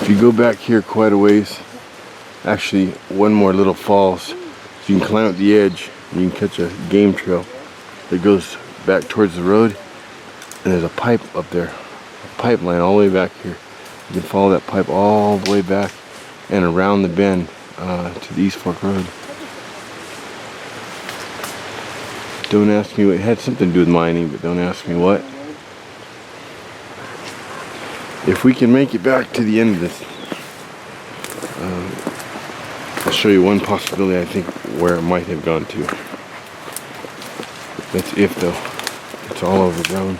If you go back here quite a ways, actually one more little falls, you can climb up the edge and you can catch a game trail that goes back towards the road, and there's a pipe up there, a pipeline all the way back here. You can follow that pipe all the way back and around the bend to the East Fork Road. Don't ask me what, it had something to do with mining, but don't ask me what. If we can make it back to the end of this, I'll show you one possibility I think where it might have gone to. That's if though. It's all overgrown.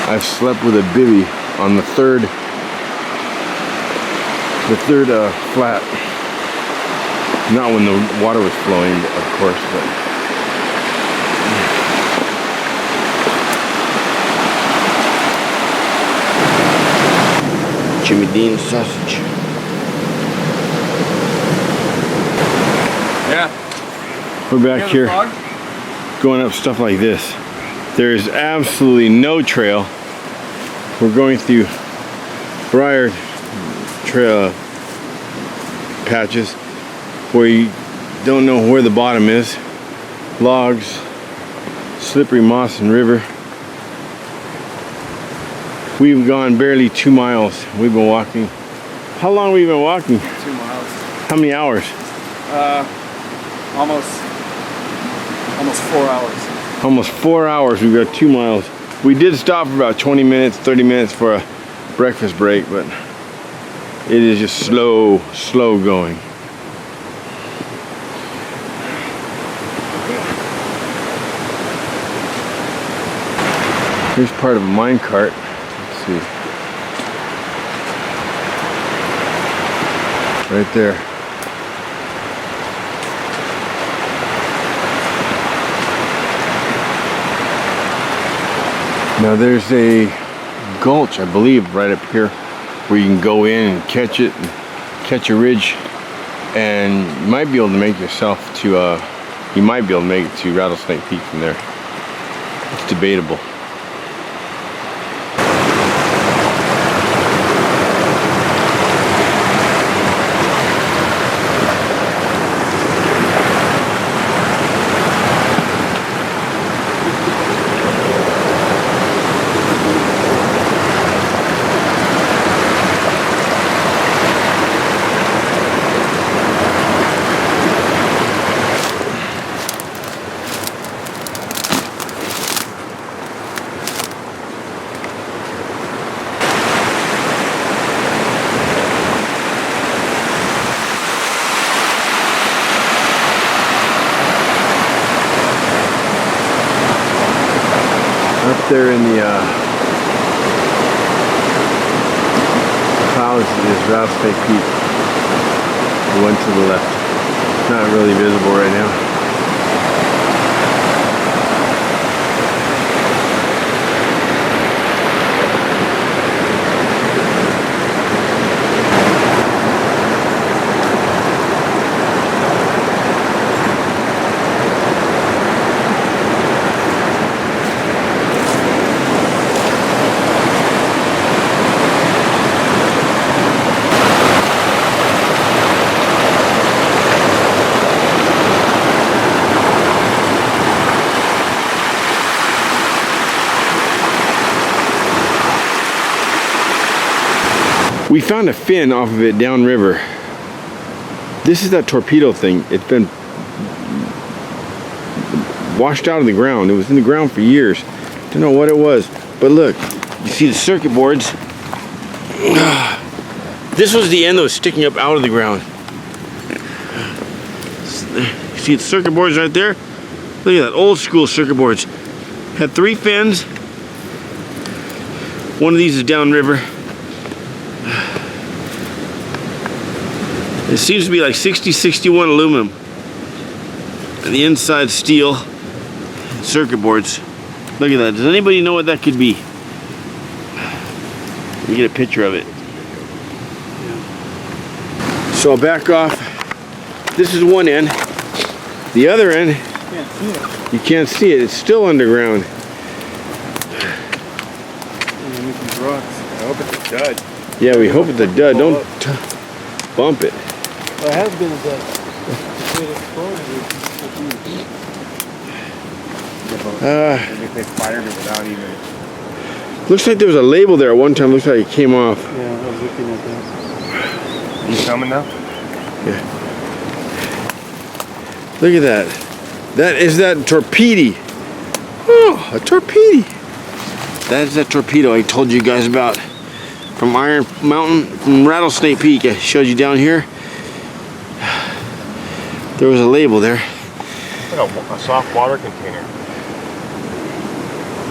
I've slept with a bivvy on the third flat. Not when the water was flowing, of course, but Jimmy Dean sausage. Yeah. We're back here going up stuff like this. There's absolutely no trail. We're going through briar trail patches where you don't know where the bottom is. Logs, slippery moss and river. We've gone barely 2 miles. We've been walking. How long have we been walking? 2 miles. How many hours? Almost 4 hours. Almost 4 hours. We've got 2 miles. We did stop for about 20 minutes, 30 minutes for a breakfast break, but it is just slow going. Here's part of a mine cart. Let's see. Right there. Now there's a gulch, I believe, right up here where you can go in and catch it, and catch a ridge, and you might be able to make yourself to, you might be able to make it to Rattlesnake Peak from there. It's debatable. Up there in the clouds is Rattlesnake Peak. The one to the left. It's not really visible right now. We found a fin off of it downriver. This is that torpedo thing. It's been washed out of the ground. It was in the ground for years. Don't know what it was. But look, you see the circuit boards. This was the end that was sticking up out of the ground. You see the circuit boards right there? Look at that, old school circuit boards. Had 3 fins. One of these is downriver. It seems to be like 6061 aluminum. And the inside steel circuit boards. Look at that. Does anybody know what that could be? Let me get a picture of it. So I'll back off. This is one end. The other end, you can't see it. It's still underground. I hope it's a dud. Yeah, we hope it's a dud. Don't bump it. Well, it has been a dud. Maybe they fired it without even. Looks like there was a label there at one time. Looks like it came off. Yeah, I was looking at that. You coming now? Yeah. Look at that. That is that torpedo. Oh, a torpedo. That is that torpedo I told you guys about from Iron Mountain, from Rattlesnake Peak. I showed you down here. There was a label there. Like a soft water container.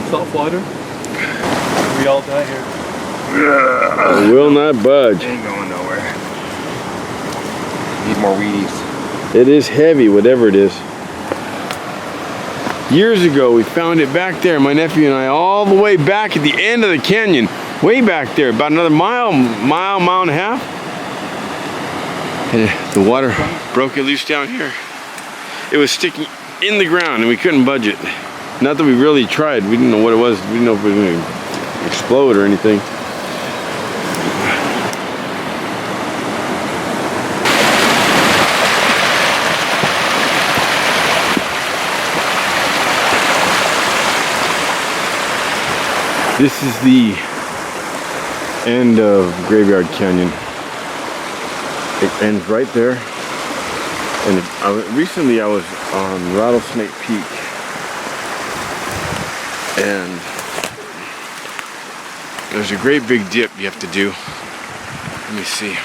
Salt water? We all die here. I will not budge. Ain't going nowhere. Need more Wheaties. It is heavy, whatever it is. Years ago, we found it back there, my nephew and I, all the way back at the end of the canyon. Way back there, about another mile and a half. And the water broke it loose down here. It was sticking in the ground and we couldn't budge it. Not that we really tried. We didn't know what it was. We didn't know if it was going to explode or anything. This is the end of Graveyard Canyon. It ends right there. And recently I was on Rattlesnake Peak. And there's a great big dip you have to do. Let me see.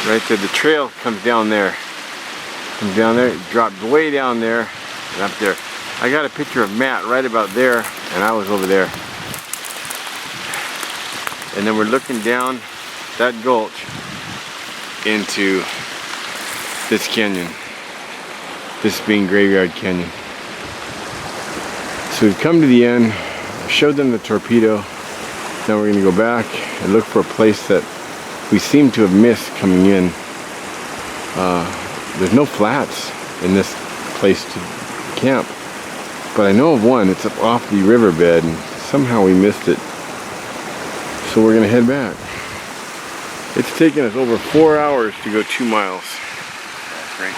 Right there, the trail comes down there. Comes down there, it drops way down there and up there. I got a picture of Matt right about there, and I was over there. And then we're looking down that gulch into this canyon. This being Graveyard Canyon. So we've come to the end, showed them the torpedo. Now we're gonna go back and look for a place that we seem to have missed coming in. There's no flats in this place to camp, but I know of one. It's up off the riverbed and somehow we missed it. So we're gonna head back. It's taken us over 4 hours to go 2 miles. That's great.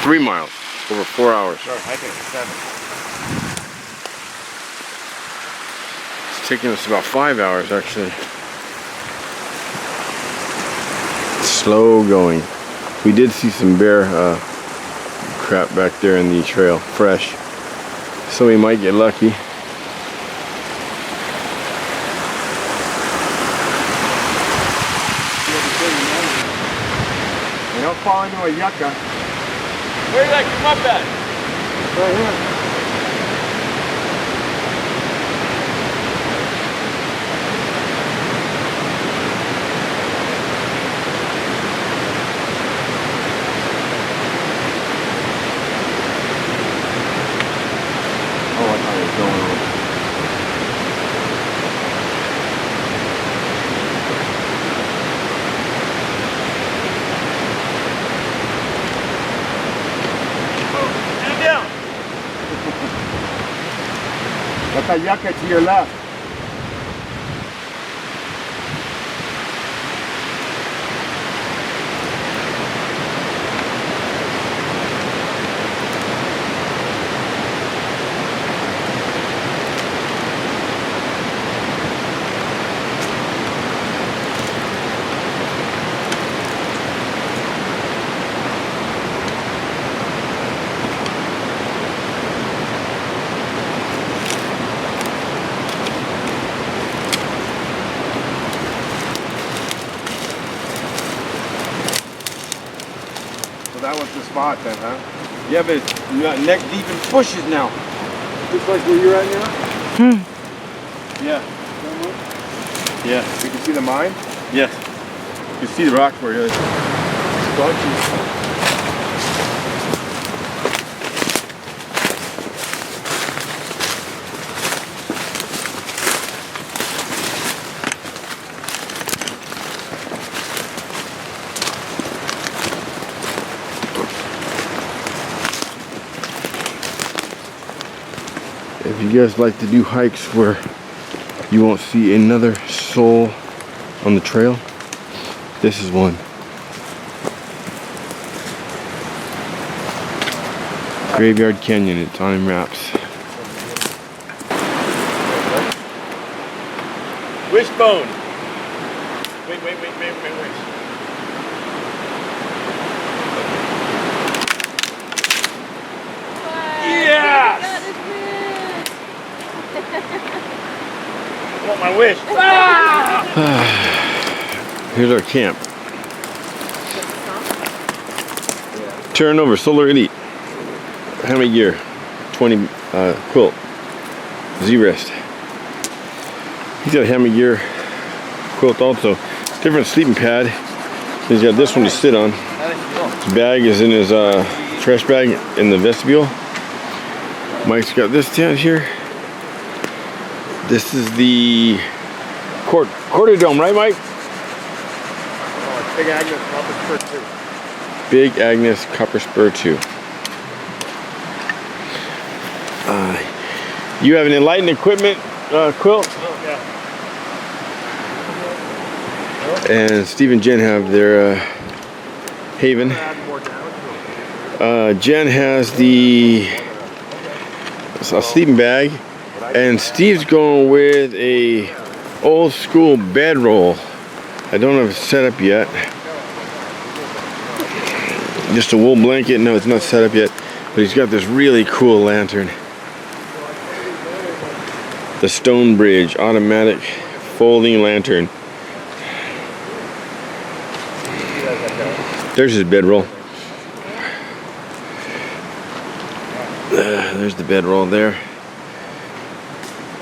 3 miles, over 4 hours. Start hiking at 7. It's taken us about 5 hours actually. It's slow going. We did see some bear crap back there in the trail, fresh. So we might get lucky. You don't fall into a yucca. Where did that come up at? Right here. Oh, I thought it was going on. Stand down. That's a yucca to your left. that was the spot then, huh? Yeah, but it's not neck deep in bushes now. Looks like where you're at now? Yeah. Yeah. We can see the mine? Yes. You can see the rock where it is. If you guys like to do hikes where you won't see another soul on the trail, this is one. Graveyard Canyon, it's on wraps. Wishbone. Wait. Yes! I want my wish. Here's our camp. Turn over, Solar Elite. Hammock gear, 20 quilt, Z-rest. He's got a hammock gear quilt also. Different sleeping pad. He's got this one to sit on. His bag is in his trash bag in the vestibule. Mike's got this tent here. This is the quarter dome, right, Mike? Oh, it's Big Agnes Copper Spur 2. Big Agnes Copper Spur 2. You have an Enlightened Equipment quilt? Oh, yeah. And Steve and Jen have their Haven. Add more down to it. Jen has a sleeping bag, and Steve's going with a old school bedroll. I don't have it set up yet. Just a wool blanket. No, it's not set up yet, but he's got this really cool lantern. The Stonebridge automatic folding lantern. There's his bedroll. There's the bedroll there.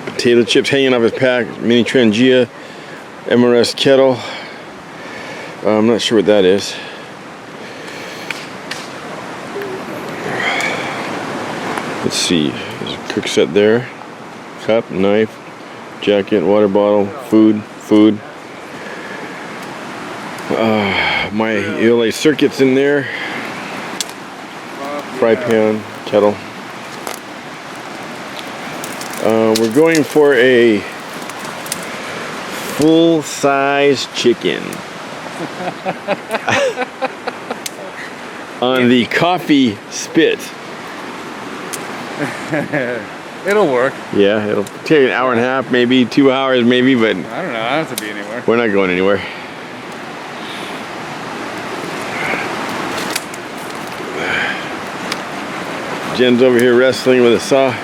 Potato chips hanging off his pack. Mini Trangia. MRS kettle. I'm not sure what that is. Let's see. There's a cook set there. Cup, knife, jacket, water bottle, food. My ELA circuits in there. Fry pan, kettle. We're going for a full-size chicken on the coffee spit. It'll work. Yeah, it'll take an hour and a half, maybe 2 hours, maybe, but I don't know. I don't have to be anywhere. we're not going anywhere. Jen's over here wrestling with a saw.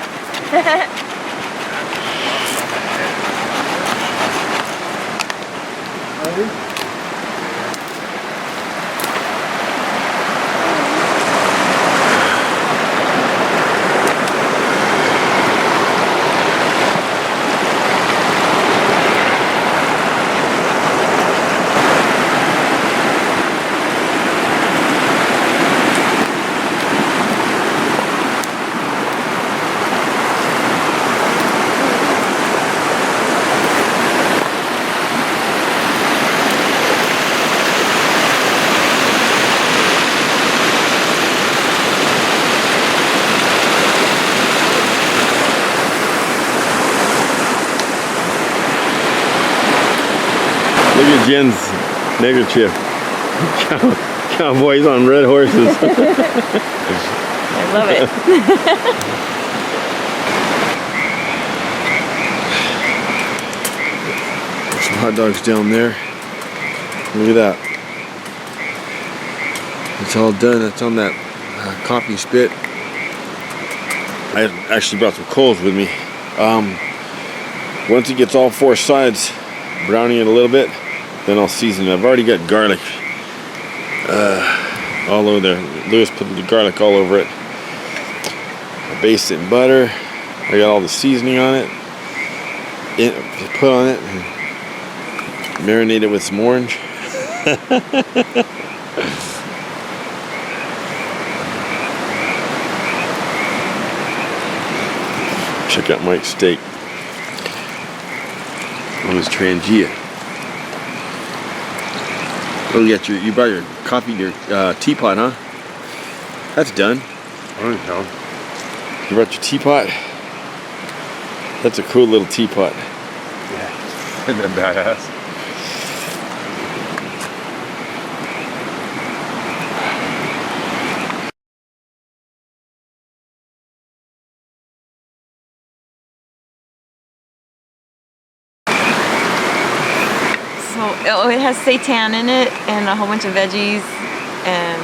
Look at Jen's neckerchief. Cowboys on red horses. I love it. Some hot dogs down there. Look at that. It's all done. It's on that coffee spit. I actually brought some coals with me. Once it gets all four sides browning it a little bit, then I'll season it. I've already got garlic all over there. Lewis put the garlic all over it. I basted it in butter. I got all the seasoning on it. Put on it and marinate it with some orange. Check out Mike's steak on his Trangia. Oh, you brought your coffee, your teapot, huh? That's done. Oh, no. You brought your teapot? That's a cool little teapot. Yeah. Isn't that badass? So it has seitan in it and a whole bunch of veggies and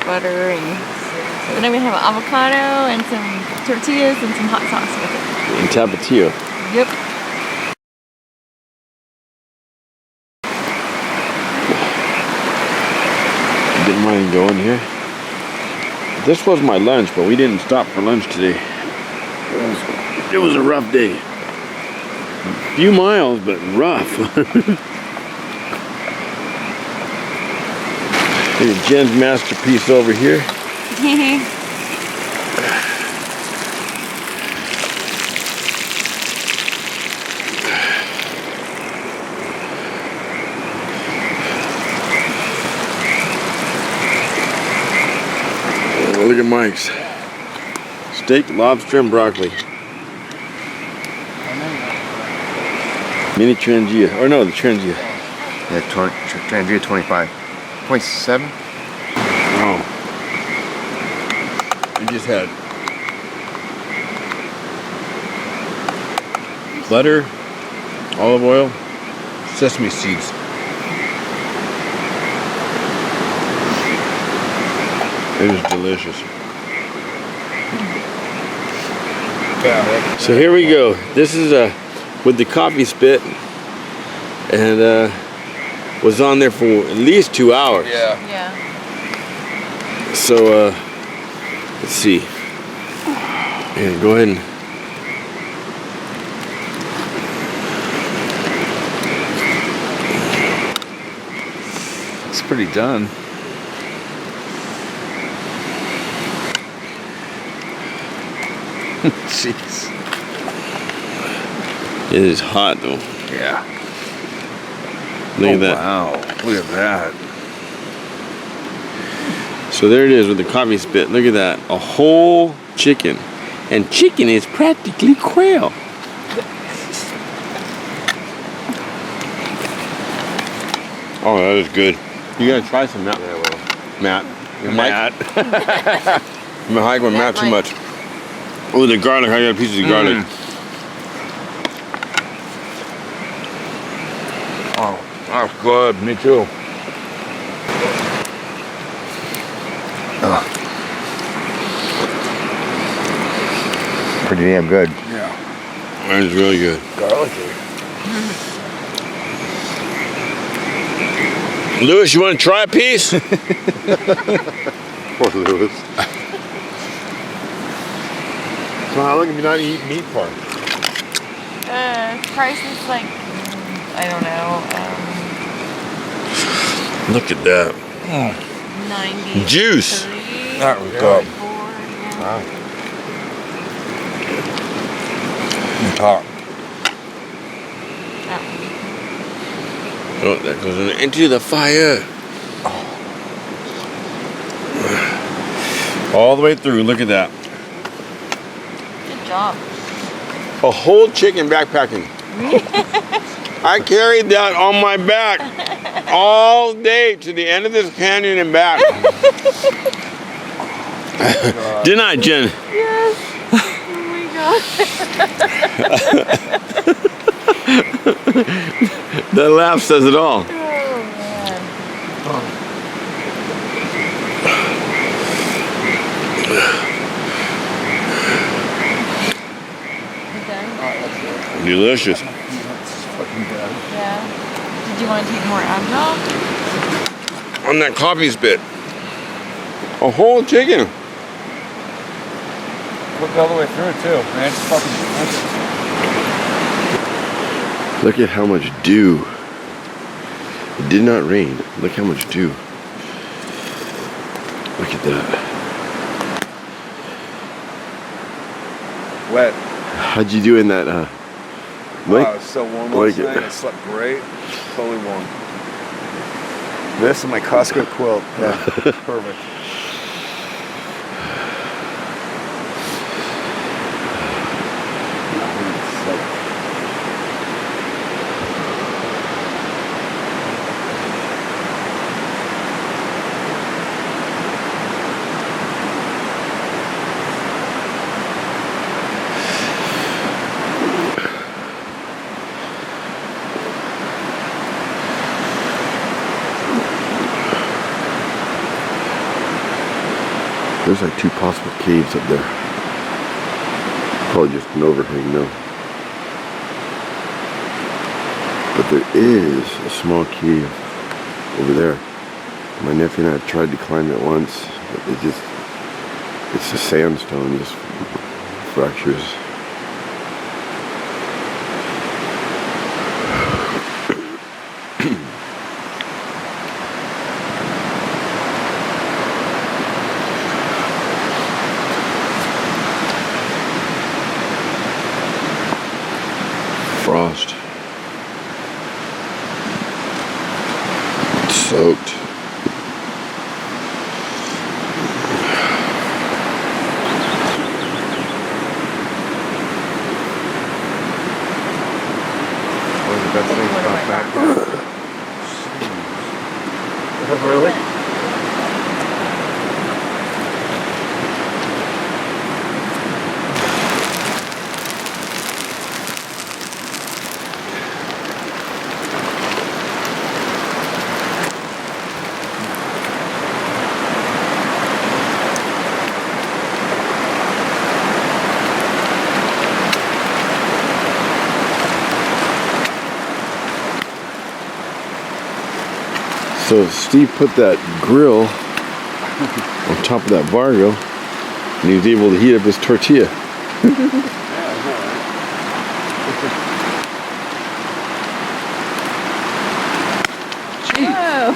butter and then we have avocado and some tortillas and some hot sauce with it. And tapatio. Yep. Didn't mind going here. This was my lunch, but we didn't stop for lunch today. It was a rough day. A few miles, but rough. Here's Jen's masterpiece over here. Oh, look at Mike's. Steak, lobster, and broccoli. Mini Trangia. Or no, the Trangia. Yeah, Trangia 25. 0.7? Oh. We just had butter, olive oil, sesame seeds. It was delicious. So here we go. This is with the coffee spit, and was on there for at least 2 hours. Yeah. Yeah. So let's see. And go ahead and It's pretty done. Jeez. it is hot though. Yeah. Look at that. Wow. Look at that. So there it is with the coffee spit. Look at that. A whole chicken. And chicken is practically quail. Oh, that is good. You gotta try some, Matt. Yeah, well. Matt. Matt. I'm hiking with Matt too much. Oh, the garlic. I got a piece of the garlic. Oh, that's good. Me too. Pretty damn good. Yeah. That is really good. Garlicky. Lewis, you want to try a piece? Poor Lewis. So how long have you not eaten meat for? Price is like, I don't know, Look at that. 90. Juice. That was good. Wow. Top. Oh, that goes into the fire. All the way through. Look at that. Good job. A whole chicken backpacking. I carried that on my back all day to the end of this canyon and back. Didn't I, Jen? Yes. Oh my god. That laugh says it all. Oh man. Okay. Delicious. Yeah. Did you want to take more Advil? On that coffee spit. A whole chicken. Look all the way through too. Man, it's fucking expensive. Look at how much dew. It did not rain. Look how much dew. Look at that. Wet. How'd you do in that, Wow, it was so warm last night. I slept great. Totally warm. This and my Costco quilt. Yeah, perfect. There's like 2 possible caves up there. Probably just an overhang, no. But there is a small cave over there. My nephew and I tried to climb it once, but it's a sandstone, just fractures. Frost. It's soaked. One of the best things about back. Really? So Steve put that grill on top of that Vargo, and he was able to heat up his tortilla. Whoa.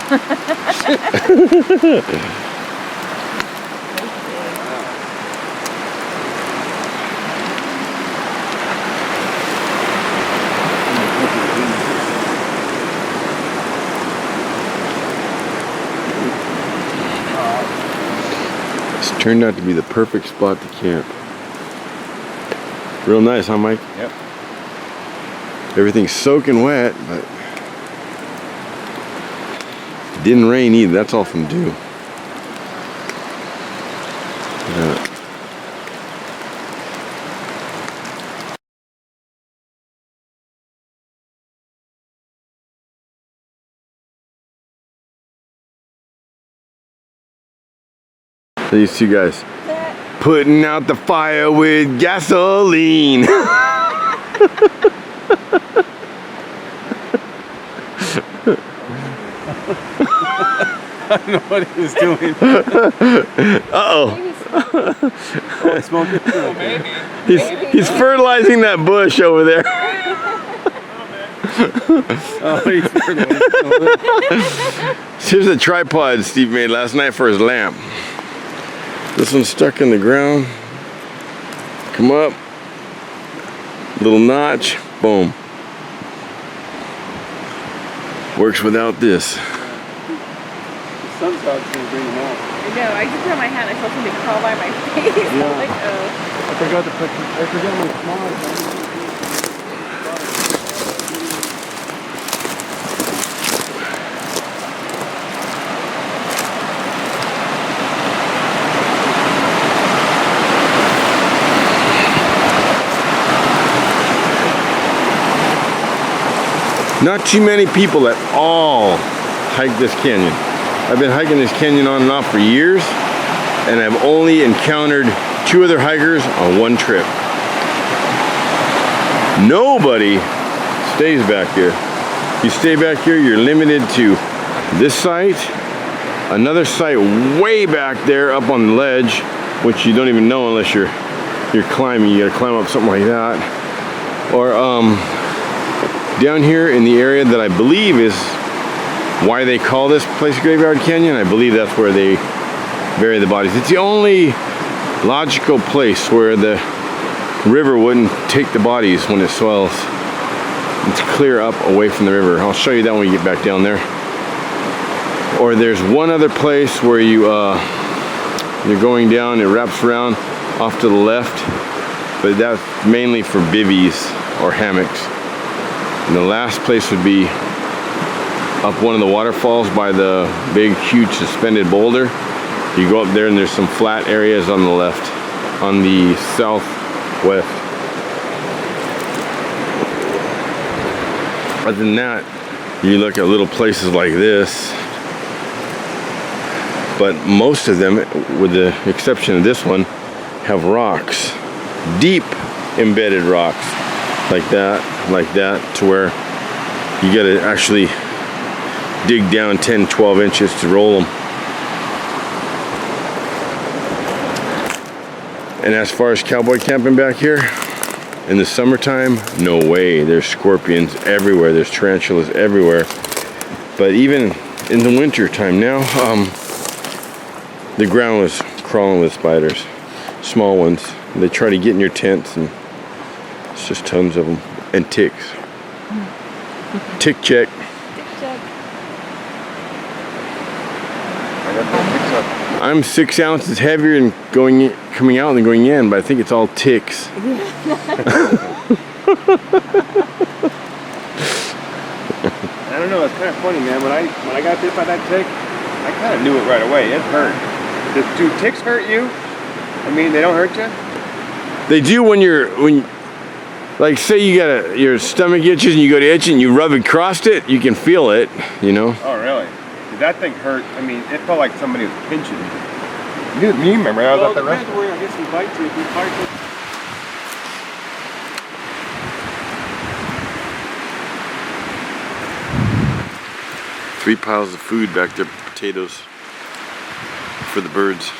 It's turned out to be the perfect spot to camp. Real nice, huh, Mike? Yep. Everything's soaking wet, but it didn't rain either. That's all from dew. Yeah. These two guys putting out the fire with gasoline. I don't know what he was doing. Uh-oh. Oh, he's smoking? Oh, maybe. He's fertilizing that bush over there. Oh, he's fertilizing. Here's a tripod Steve made last night for his lamp. This one's stuck in the ground. Come up. Little notch. Boom. Works without this. The sun's out, it's gonna bring him out. I know, I just put on my hat and I saw something crawl by my face. Yeah. I'm like, oh. I forgot my smile. Not too many people at all hike this canyon. I've been hiking this canyon on and off for years, and I've only encountered 2 other hikers on one trip. Nobody stays back here. You stay back here, you're limited to this site another site way back there up on the ledge, which you don't even know unless you're climbing. You gotta climb up something like that. Or down here in the area that I believe is why they call this place Graveyard Canyon. I believe that's where they bury the bodies. It's the only logical place where the river wouldn't take the bodies when it swells. It's clear up away from the river. I'll show you that when we get back down there. Or there's one other place where you're going down, it wraps around off to the left, but that's mainly for bivvies or hammocks. And the last place would be up one of the waterfalls by the big, huge suspended boulder. You go up there and there's some flat areas on the left, on the southwest. Other than that, you look at little places like this, but most of them, with the exception of this one, have rocks, deep embedded rocks, like that, to where you gotta actually dig down 10, 12 inches to roll them. And as far as cowboy camping back here, in the summertime, no way. There's scorpions everywhere, there's tarantulas everywhere. But even in the winter time now, the ground was crawling with spiders, small ones. They try to get in your tents, and it's just tons of them. And ticks. Tick check. I'm 6 ounces heavier and coming out than going in, but I think it's all ticks. I don't know, it's kind of funny, man. When I got bit by that tick, I kind of knew it right away. It hurt. Do ticks hurt you? I mean, they don't hurt you? They do when like say you got your stomach itches and you go to itch and you rub across it, you can feel it, you know. Oh, really? Did that thing hurt? I mean, it felt like somebody was pinching me. You remember, I was at the restaurant. Well, it depends where I guess he bites you. If he bites you. 3 piles of food back there, potatoes for the birds.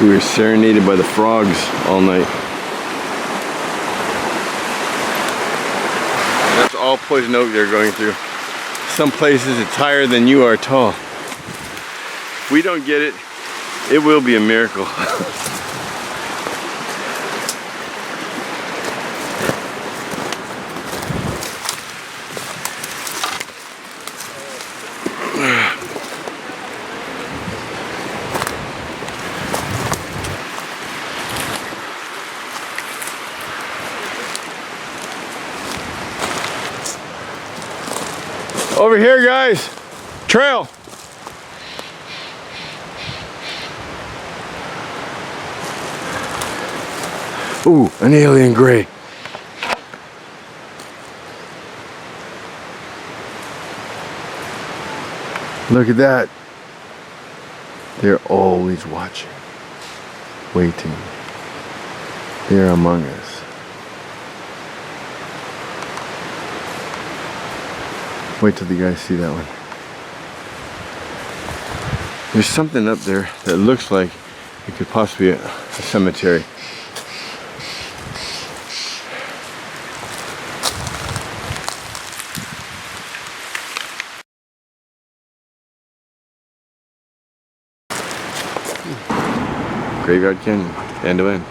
We were serenaded by the frogs all night. That's all poison oak they're going through. Some places it's higher than you are tall. If we don't get it, it will be a miracle. Over here, guys. Trail. Ooh, an alien gray. Look at that. They're always watching, waiting. They're among us. Wait till the guys see that one. There's something up there that looks like it could possibly be a cemetery. Graveyard Canyon, end to end.